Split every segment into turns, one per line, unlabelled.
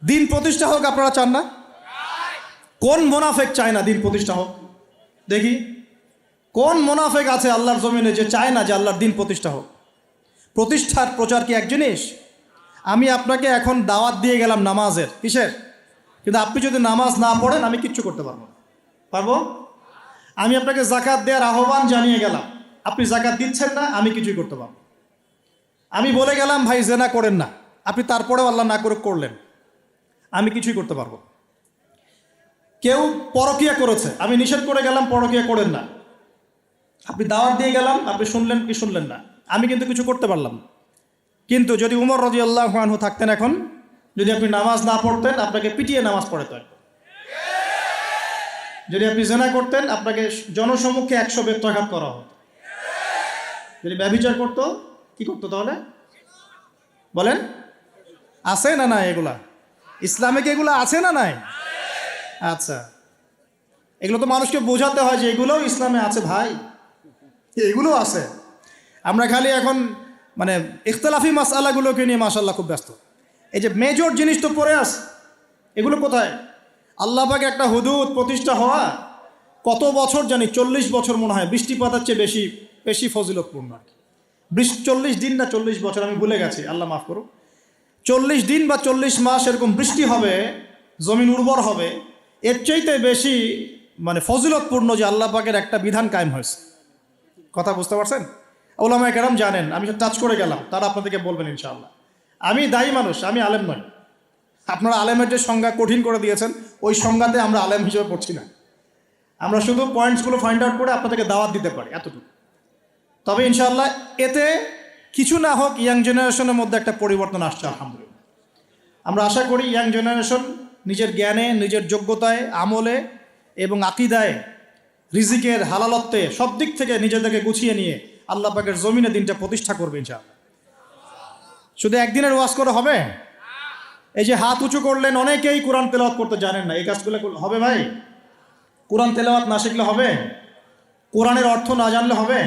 দিন প্রতিষ্ঠা হোক আপনারা চান না? কোন মোনাফেক চায় না দিন প্রতিষ্ঠা হোক? দেখি কোন মোনাফেক আছে আল্লাহর জমিনে যে চায় না যে আল্লাহর দিন প্রতিষ্ঠা হোক? প্রতিষ্ঠার প্রচার কি এক জিনিস? আমি আপনাকে এখন দাওয়াত দিয়ে গেলাম নামাজের, কিসের? কিন্তু আপনি যদি নামাজ না পড়েন আমি কিচ্ছু করতে পারবো না। পারবো? আমি আপনাকে জাকাত দেওয়ার আহ্বান জানিয়ে গেলাম, আপনি জাকাত দিচ্ছেন না, আমি কিছুই করতে পারবো। আমি বলে গেলাম ভাই জেনা করেন না, আপনি তারপরেও আল্লাহ না করে করলেন, আমি কিছুই করতে পারবো। কেউ পরকিয়া করেছে, আমি নিষেধ করে গেলাম পরকিয়া করেন না, আপনি দাওয়াত দিয়ে গেলাম, আপনি শুনলেন কি শুনলেন না, আমি কিন্তু কিছু করতে পারলাম না। কিন্তু যদি উমর রাদিয়াল্লাহু আনহু থাকতেন এখন, যদি আপনি নামাজ না পড়তেন আপনাকে পিটিয়ে নামাজ পড়াতে হয়। যদি আপনি জেনা করতেন আপনাকে জনসম্মুখে 100 বেত্রাঘাত করা হতো। যদি ব্যভিচার করতো কি করতো তাহলে? বলেন, আছে না নাই এগুলা? ইসলামে কি এগুলো আছে না নাই? আচ্ছা, এগুলো তো মানুষকে বোঝাতে হয় যে এগুলোও ইসলামে আছে ভাই, এগুলো আছে। আমরা খালি এখন মানে ইখতিলাফি মাসআলাগুলোকে নিয়ে মাশাআল্লাহ খুব ব্যস্ত। এই যে মেজর জিনিস তো পড়ে আছে, এগুলো কোথায়? আল্লাহ পাকে একটা হুদুদ প্রতিষ্ঠা হওয়া কত বছর জানি, 40 বছর মনে হয়, বৃষ্টিপাতের চেয়ে বেশি বেশি ফজিলতপূর্ণ আর কি। 40 দিন না 40 বছর আমি ভুলে গেছি, আল্লাহ মাফ করুন। 40 দিন বা 40 মাস এরকম বৃষ্টি হবে, জমিন উর্বর হবে, এর চাইতে বেশি মানে ফজিলতপূর্ণ যে আল্লাহ পাকের একটা বিধান কায়েম হয়েছে। কথা বুঝতে পারছেন? ওলামায়ে কেরাম জানেন, আমি টাচ করে গেলাম, তারা আপনাদেরকে বলবেন ইনশাআল্লাহ। আমি দায়ী মানুষ, আমি আলেম নই। আপনারা আলেমের যে সংজ্ঞা কঠিন করে দিয়েছেন ওই সংজ্ঞাতে আমরা আলেম হিসেবে পড়ছি না, আমরা শুধু পয়েন্টসগুলো ফাইন্ড আউট করে আপনাদেরকে দাওয়াত দিতে পারি, এতটুকু। তবে ইনশাআল্লাহ এতে কিছু না হোক ইয়াং জেনারেশনের মধ্যে একটা পরিবর্তন আসছে আলহামদুলিল্লাহ। আমরা আশা করি ইয়াং জেনারেশন নিজের জ্ঞানে, নিজের যোগ্যতায়, আমলে এবং আকীদায়, রিজিকের হালালত্বে সব দিক থেকে নিজেদেরকে গুছিয়ে নিয়ে আল্লাহ পাকের জমিনে দিনটা প্রতিষ্ঠা করবে ইনশাআল্লাহ। শুধু একদিনের ওয়াজ করে হবে? এই যে হাত উঁচু করলেন, অনেকেই কোরআন তেলাওয়াত করতে জানেন না, এই কাজগুলো হবে ভাই? কোরআন তেলাওয়াত না শিখলে হবে? কোরআনের অর্থ না জানলে হবে?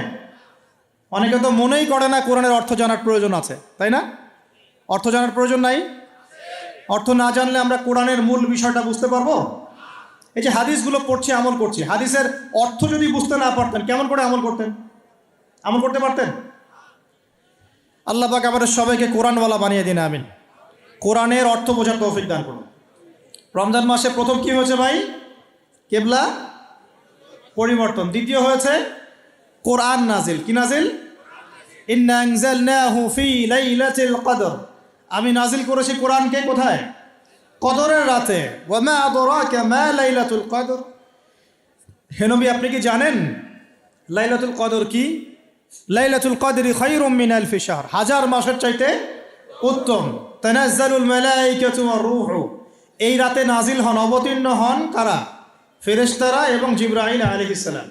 অনেকে তো মনেই করে না কোরআনের অর্থ জানার প্রয়োজন আছে, তাই না? অর্থ জানার প্রয়োজন নাই? অর্থ না জানলে আমরা কোরআনের মূল বিষয়টা বুঝতে পারবো? এই যে হাদিসগুলো পড়ছি, আমল করছি, হাদিসের অর্থ যদি বুঝতে না পারতেন কেমন করে আমল করতেন? আমল করতে পারতেন? আল্লাহ পাক আমাদের সবাইকে কোরআনওয়ালা বানিয়ে দিন, আমিন। কোরআনের অর্থ বোঝার তৌফিক দান করুন। রমজান মাসে প্রথম কি হয়েছে ভাই? কিবলা পরিবর্তন। দ্বিতীয় হয়েছে কোরআন নাজিল। কি নাজিল? ইন্না আনজালনাহু ফি লাইলাতিল কদর। আমি নাজিল করেছি কোরআনকে কোথায়? কদরের রাতে। ওয়া মা আদরাকা মা লাইলাতুল কদর। হে নবী, আপনি কি জানেন লাইলাতুল কদর কি? লাইলাতুল কদরি খায়রুম মিন আলফি শাহর। 1000 মাসের চাইতে উত্তম। তানাজ্জালুল মালাইকাতু ওয়ার রূহু। এই রাতে নাজিল হন, অবতীর্ণ হন কারা? ফেরেশতারা এবং জিবরাইল আলাইহিস সালাম।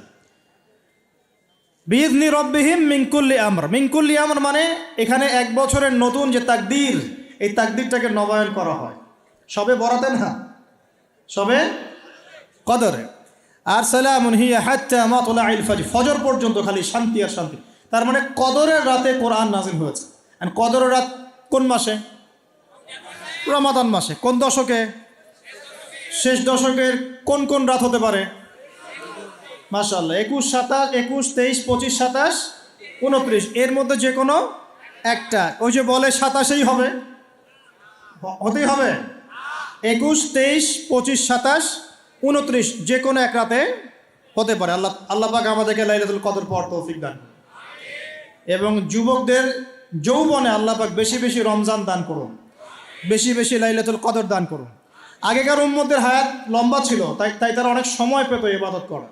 বিইذনি রাব্বিহিম মিন কুল্লি আমর। মিন কুল্লি আমর মানে এখানে এক বছরের নতুন যে তাকদীর, এই তাকদীরটাকে নবায়ন করা হয় সবে বরাতে না, সবে কদরে। আর সালামুন হিয়া হাত্তা মাতলাইল ফজর। ফজর পর্যন্ত খালি শান্তি আর শান্তি। তার মানে কদরের রাতে কোরআন নাজিল হয়েছে। আর কদরের রাত কোন মাসে? রমাদান মাসে। কোন দশকে? শেষ দশকের কোন কোন রাত হতে পারে? মাশাআল্লাহ, 21, 27, 21, 23, 25, 27, 29, এর মধ্যে যে কোনো একটা। ওই যে বলে 27এই হবে, হতেই হবে। 21, 23, 25, 27, 29 যে কোনো এক রাতে হতে পারে। আল্লাহ পাক আমাদেরকে লাইলাতুল কদর পড়ার তৌফিক দান করুন। এবং যুবকদের যৌবনে আল্লাহ পাক বেশি বেশি রমজান দান করুন, বেশি বেশি লাইলাতুল কদর দান করুন। আগেকার উম্মতের হায়াত লম্বা ছিল, তাই তারা অনেক সময় পেত ইবাদত করা।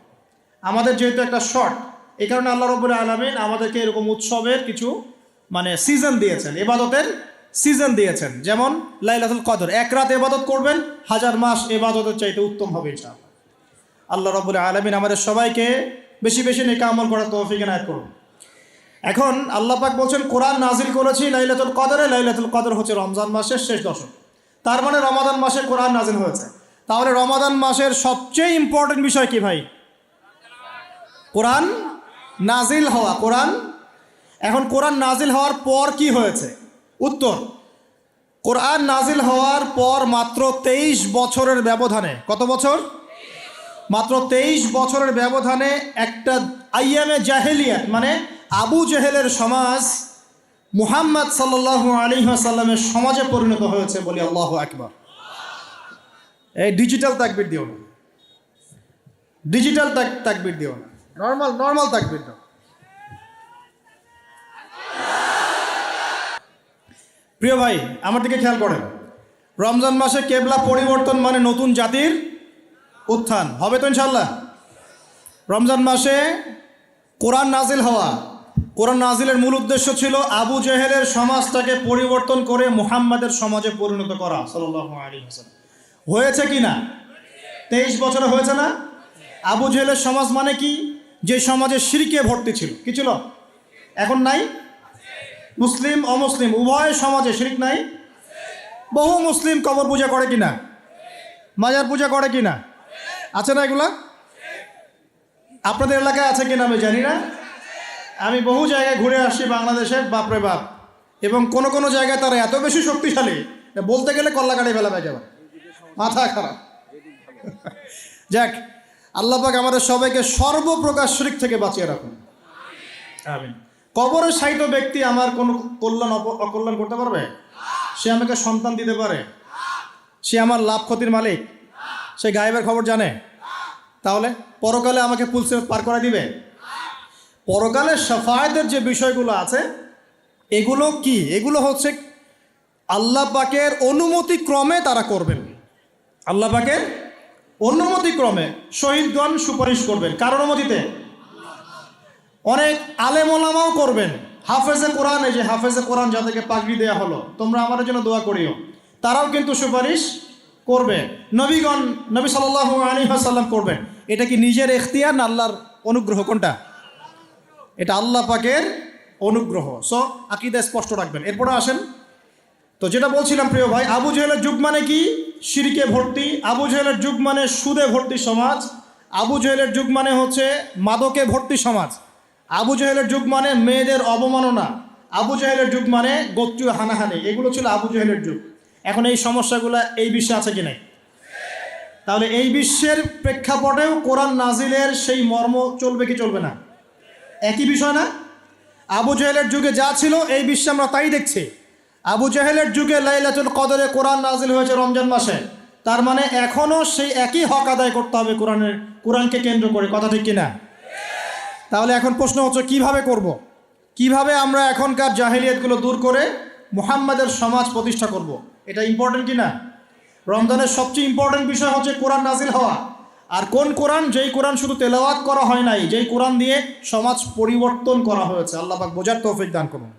আমাদের যেহেতু একটা শর্ট, এই কারণে আল্লাহ রাব্বুল আলামিন আমাদেরকে এরকম উৎসবের কিছু মানে সিজন দিয়েছেন, ইবাদতের সিজন দিয়েছেন। যেমন লাইলাতুল কদর, এক রাত ইবাদত করবেন 1000 মাস ইবাদতের চাইতে উত্তম হবে ইনশাআল্লাহ। আল্লাহ রাব্বুল আলামিন আমাদের সবাইকে বেশি বেশি নেক আমল করার তৌফিক এনায়েত করুন। এখন আল্লাহ পাক বলছেন কোরআন নাজিল করেছি লাইলাতুল কদরে। লাইলাতুল কদর হচ্ছে রমজান মাসের শেষ দশক, তার মানে রমাদান মাসে কোরআন নাজিল হয়েছে। তাহলে রমাদান মাসের সবচেয়ে ইম্পর্টেন্ট বিষয় কি ভাই? কোরআন নাজিল হওয়া। কোরআন, এখন কোরআন নাজিল হওয়ার পর কি হয়েছে? উত্তর, কোরআন নাজিল হওয়ার পর মাত্র 23 বছরের ব্যবধানে, কত বছর? মাত্র 23 বছরের ব্যবধানে একটা আইয়ামে জাহেলিয়াত মানে আবু জেহেলের সমাজ মুহাম্মদ সাল্লাল্লাহু আলাইহি ওয়াসাল্লামের সমাজে পরিণত হয়েছে। বলি আল্লাহু আকবার। এই ডিজিটাল তাকবীর দিও না, ডিজিটাল তাকবীর দিও না, নর্মাল তাকবীর দাও। প্রিয় ভাই, আমার দিকে খেয়াল করেন। রমজান মাসে কেবলা পরিবর্তন মানে নতুন জাতির উত্থান হবে তো ইনশাল্লাহ। রমজান মাসে কোরআন নাজিল হওয়া, কোরআন নাজিলের মূল উদ্দেশ্য ছিল আবু জেহেলের সমাজটাকে পরিবর্তন করে মুহাম্মাদের সমাজে পরিণত করা সাল্লাল্লাহু আলাইহি ওয়াসাল্লাম। হয়েছে কি না? 23 বছরে হয়েছে না? আবু জেহেলের সমাজ মানে কি? যে সমাজে শিরকে ভর্তি ছিল, কি ছিল? এখন নাই? মুসলিম অমুসলিম উভয় সমাজে শিরক নাই? বহু মুসলিম কবর পূজা করে কিনা, মাজার পূজা করে কিনা, আছে না এগুলা? আপনাদের এলাকায় আছে কিনা আমি জানি না। আমি বহু জায়গায় ঘুরে আসছি বাংলাদেশের, বাপরে বাপ। এবং কোন কোন জায়গায় তারা এত বেশি শক্তিশালী, বলতে গেলে কল্লা কাটে ফেলা হয়ে যাবে, মাথা খারাপ। যাক, আল্লাহ পাক আমাদের সবাইকে সর্বপ্রকার শিরক থেকে বাঁচিয়ে রাখুন, আমিন। কবরে শায়িত ব্যক্তি আমার কোনো কল্যাণ অকল্যাণ করতে পারবে? সে আমাকে সন্তান দিতে পারে? সে আমার লাভ ক্ষতির মালিক? সে গায়েবের খবর জানে? তাহলে পরকালে আমাকে পুলসে পার করে দিবে? পরকালে শাফায়াতের যে বিষয়গুলো আছে এগুলো কি? এগুলো হচ্ছে আল্লাহ পাকের অনুমতি ক্রমে তারা করবেন। আল্লাহ পাকের অনুমতি ক্রমে শহীদগণ সুপারিশ করবেন। কার অনুমতিতে? অনেক আলেম ওলামাও করবেন। হাফেজে কোরআন, এই যে হাফেজে কোরআন যাদেরকে পাগড়ি দেওয়া হলো, তোমরা আমার জন্য দোয়া করিও, তারাও কিন্তু সুপারিশ করবে। নবীগণ, নবী সাল্লাল্লাহু আলাইহি ওয়াসাল্লাম করবেন। এটা কি নিজের ইখতিয়ার না আল্লাহর অনুগ্রহ? কোনটা? এটা আল্লাহ পাকের অনুগ্রহ। সো আকীদা স্পষ্ট রাখবেন। এরপরে আসেন, তো যেটা বলছিলাম প্রিয় ভাই, আবু জেহেলের যুগ মানে কি? শিরকে ভর্তি। আবু জেহেলের যুগ মানে সুদে ভর্তি সমাজ। আবু জেহেলের যুগ মানে হচ্ছে মাদকে ভর্তি সমাজ। আবু জেহেলের যুগ মানে মেয়েদের অবমাননা। আবু জেহেলের যুগ মানে গোত্রীয় হানাহানি। এগুলো ছিল আবু জেহেলের যুগ। এখন এই সমস্যাগুলো এই বিশ্বে আছে কি নাই? তাহলে এই বিশ্বের প্রেক্ষাপটেও কোরআন নাজিলের সেই মর্ম চলবে কি চলবে না? একই বিষয় না? আবু জেহেলের যুগে যা ছিল এই বিশ্বে আমরা তাই দেখছি। আবু জেহেলের যুগে লাইলাতুল কদরে কোরআন নাজিল হয়েছে রমজান মাসে। তার মানে এখনও সেই একই হক আদায় করতে হবে কোরআনকে কেন্দ্র করে, কথা ঠিক কিনা? তাহলে এখন প্রশ্ন হচ্ছে কিভাবে করব? কিভাবে আমরা এখনকার জাহেলিয়াতগুলো দূর করে মুহাম্মাদের সমাজ প্রতিষ্ঠা করব? এটা ইম্পর্টেন্ট কিনা? রমজানের সবচেয়ে ইম্পর্টেন্ট বিষয় হচ্ছে কোরআন নাজিল হওয়া। আর কোন কোরআন? যেই কোরআন শুধু তেলাওয়াত করা হয় নাই, যেই কোরআন দিয়ে সমাজ পরিবর্তন করা হয়েছে। আল্লাহ পাক বোঝার তৌফিক দান করুন।